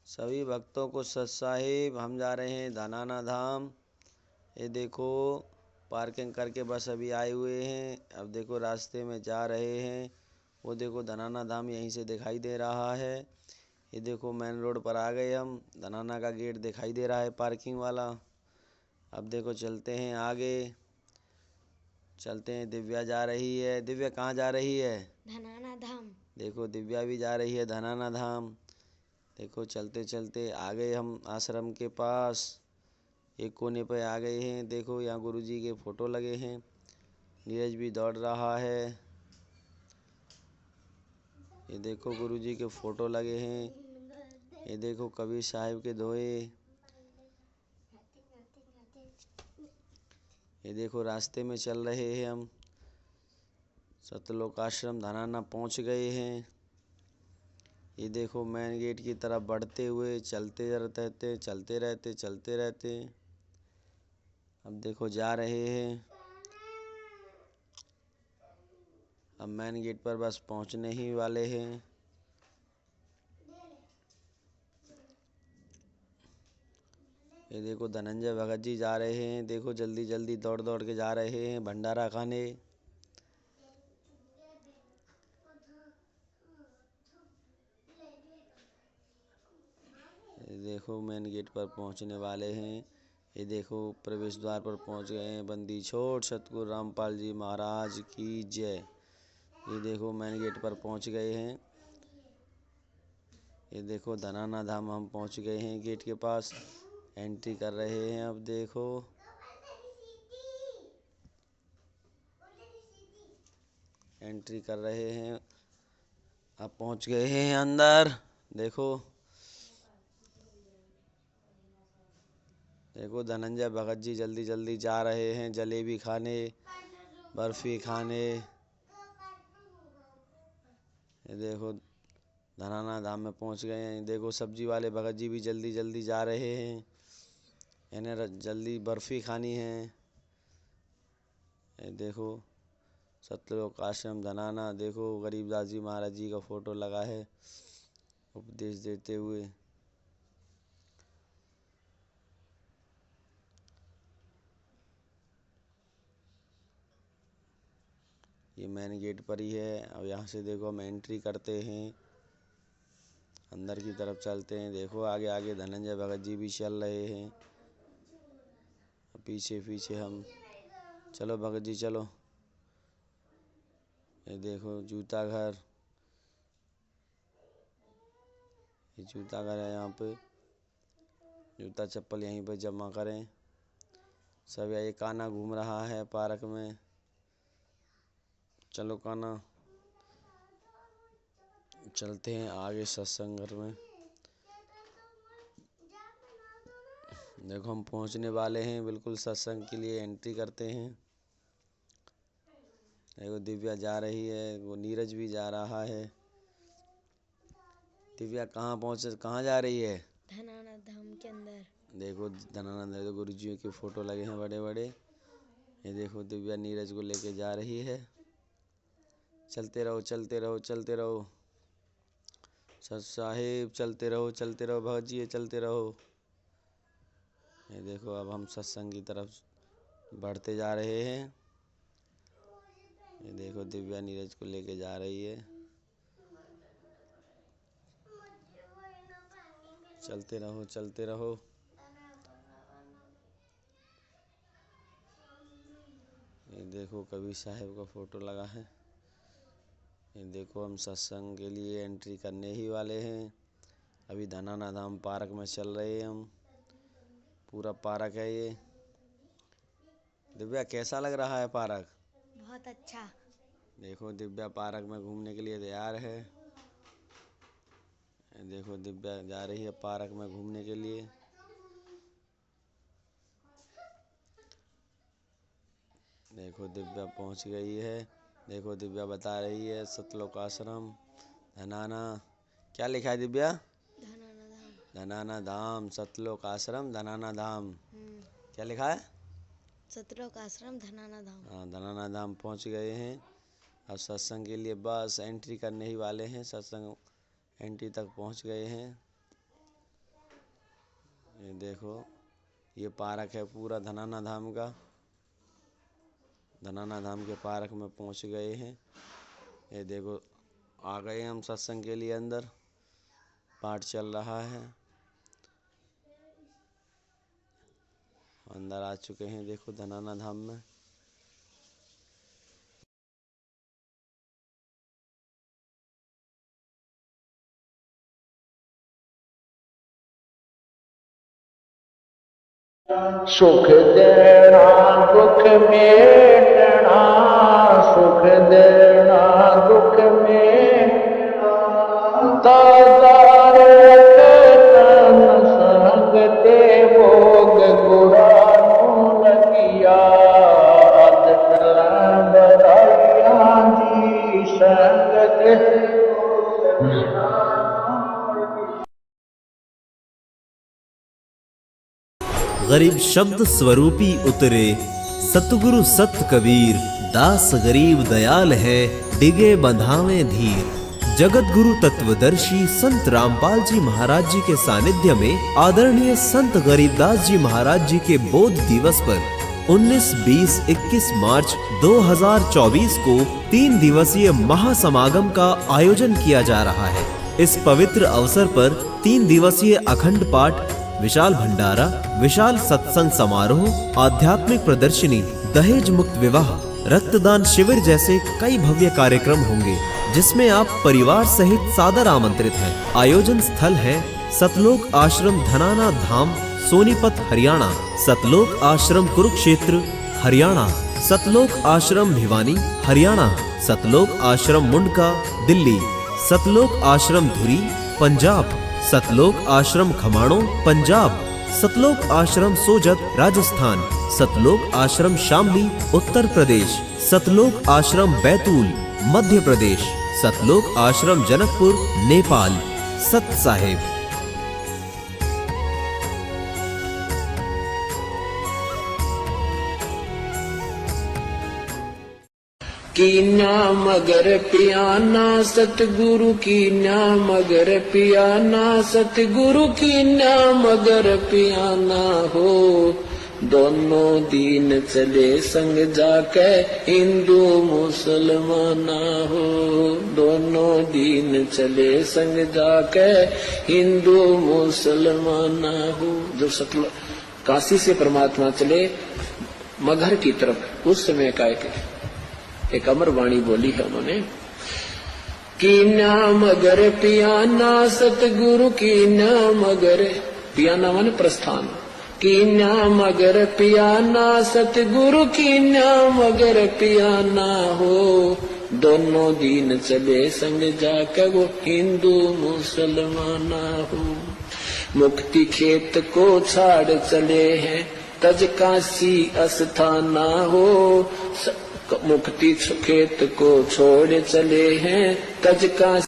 सभी भक्तों को सत साहिब, हम जा रहे हैं धनाना धाम। ये देखो पार्किंग करके बस अभी आए हुए हैं। अब देखो रास्ते में जा रहे हैं। वो देखो धनाना धाम यहीं से दिखाई दे रहा है। ये देखो मेन रोड पर आ गए हम। धनाना का गेट दिखाई दे रहा है पार्किंग वाला। अब देखो चलते हैं आगे। चलते हैं। दिव्या जा रही है। दिव्या कहाँ जा रही है? धनाना धाम। देखो दिव्या भी जा रही है धनाना धाम। देखो चलते चलते आ गए हम आश्रम के पास। एक कोने पे आ गए हैं। देखो यहाँ गुरुजी के फोटो लगे हैं। नीरज भी दौड़ रहा है। ये देखो गुरुजी के फोटो लगे हैं। ये देखो कबीर साहिब के दोहे। ये देखो रास्ते में चल रहे हैं हम। सतलोक आश्रम धनाना पहुँच गए हैं। ये देखो मेन गेट की तरफ बढ़ते हुए चलते रहते। अब देखो जा रहे हैं। अब मेन गेट पर बस पहुंचने ही वाले हैं। ये देखो धनंजय भगत जी जा रहे हैं। देखो जल्दी जल्दी दौड़ दौड़ के जा रहे हैं भंडारा खाने। ये देखो मेन गेट पर पहुंचने वाले हैं। ये देखो प्रवेश द्वार पर पहुंच गए हैं। बंदी छोड़ सतगुरु रामपाल जी महाराज की जय। ये देखो मेन गेट पर पहुंच गए हैं। ये देखो धनाना धाम हम पहुंच गए हैं गेट के पास। एंट्री कर रहे हैं। अब देखो एंट्री कर रहे हैं। अब पहुंच गए हैं अंदर। देखो देखो धनंजय भगत जी जल्दी जल्दी जा रहे हैं जलेबी खाने, बर्फी खाने। ये देखो धनाना धाम में पहुंच गए हैं। देखो सब्जी वाले भगत जी भी जल्दी जल्दी जा रहे हैं। इन्हें जल्दी बर्फी खानी है। ये देखो सतलोक आश्रम धनाना। देखो गरीबदास जी महाराज जी का फोटो लगा है उपदेश देते हुए। ये मेन गेट पर ही है। अब यहाँ से देखो हम एंट्री करते हैं। अंदर की तरफ चलते हैं। देखो आगे आगे धनंजय भगत जी भी चल रहे हैं। पीछे पीछे हम। चलो भगत जी चलो। ये देखो जूता घर। ये जूता घर है। यहाँ पे जूता चप्पल यहीं पे जमा करें। सब ये कान्हा घूम रहा है पार्क में। चलो कान्हा। चलते हैं आगे सत्संग घर में। देखो हम पहुंचने वाले हैं बिल्कुल सत्संग के लिए। एंट्री करते हैं। देखो दिव्या जा रही है। वो नीरज भी जा रहा है। दिव्या कहाँ जा रही है? धनाना धाम के अंदर। देखो धनानंद गुरु जी के फोटो लगे हैं बड़े बड़े। ये देखो दिव्या नीरज को लेके जा रही है। चलते रहो चलते रहो चलते रहो सत साहिब। चलते रहो भगत जी चलते रहो। ये देखो अब हम सत्संग की तरफ बढ़ते जा रहे हैं। ये देखो दिव्या नीरज को लेके जा रही है। चलते रहो चलते रहो। ये देखो कबीर साहिब का फोटो लगा है। ये देखो हम सत्संग के लिए एंट्री करने ही वाले हैं। अभी धनाना धाम पार्क में चल रहे हैं हम। पूरा पार्क है ये। दिव्या कैसा लग रहा है पार्क? बहुत अच्छा। देखो दिव्या पार्क में घूमने के लिए तैयार है। देखो दिव्या जा रही है पार्क में घूमने के लिए। देखो दिव्या पहुंच गई है। देखो दिव्या बता रही है सतलोक आश्रम धनाना। क्या लिखा है दिव्या? धनाना धाम। धनाना धाम सतलोक आश्रम धनाना धाम। क्या लिखा है? सतलोक आश्रम धनाना धाम। हाँ धनाना धाम पहुंच गए हैं। अब सत्संग के लिए बस एंट्री करने ही वाले हैं। सत्संग एंट्री तक पहुंच गए हैं। ये देखो, ये पार्क है पूरा धनाना धाम का। धनाना धाम के पार्क में पहुंच गए हैं। ये देखो, आ गए हम सत्संग के लिए अंदर। पाठ चल रहा है, अंदर आ चुके हैं। देखो धनाना धाम में। सुख देना दुख मेटना, सुख देना दुख मेटना, दादार तन संग ते भोग गुरानु लगिया, अदन बधाइया जी संग ते। गरीब शब्द स्वरूपी उतरे, सतगुरु सत कबीर, दास गरीब दयाल है, डिगे बंधावे धीर। जगत गुरु तत्वदर्शी संत रामपाल जी महाराज जी के सानिध्य में आदरणीय संत गरीबदास जी महाराज जी के बोध दिवस पर 19, 20, 21 मार्च 2024 को 3 दिवसीय महासमागम का आयोजन किया जा रहा है। इस पवित्र अवसर पर 3 दिवसीय अखंड पाठ, विशाल भंडारा, विशाल सत्संग समारोह, आध्यात्मिक प्रदर्शनी, दहेज मुक्त विवाह, रक्तदान शिविर जैसे कई भव्य कार्यक्रम होंगे, जिसमें आप परिवार सहित सादर आमंत्रित हैं। आयोजन स्थल है सतलोक आश्रम धनाना धाम, सोनीपत हरियाणा, सतलोक आश्रम कुरुक्षेत्र हरियाणा, सतलोक आश्रम भिवानी हरियाणा, सतलोक आश्रम मुंडका दिल्ली, सतलोक आश्रम धुरी पंजाब, सतलोक आश्रम खमाणों पंजाब, सतलोक आश्रम सोजत राजस्थान, सतलोक आश्रम शामली उत्तर प्रदेश, सतलोक आश्रम बैतूल मध्य प्रदेश, सतलोक आश्रम जनकपुर नेपाल। सत साहेब। कीन्या मगर पियाना सतगुरु कीन्या मगर पियाना, सतगुरु कीन्या मगर पियाना हो। दोनों दीन चले संग जाके हिंदू मुसलमाना हो, दोनों दीन चले संग जाके हिंदू मुसलमाना हो। जो सतलो काशी से परमात्मा चले मगहर की तरफ, उस समय का एक अमर वाणी बोली है उन्होंने। कीन्या मगर पियाना सतगुरु कीन्या मगर, पियाना माने प्रस्थान, कीन्या मगर पियाना सतगुरु कीन्या मगर पियाना हो। दोनों दीन चले संग जाकर वो हिंदू मुसलमाना हो। मुक्ति खेत को छाड़ चले हैं तज काशी अस्थाना हो, मुक्ति खेत को छोड़ चले हैं तज काशी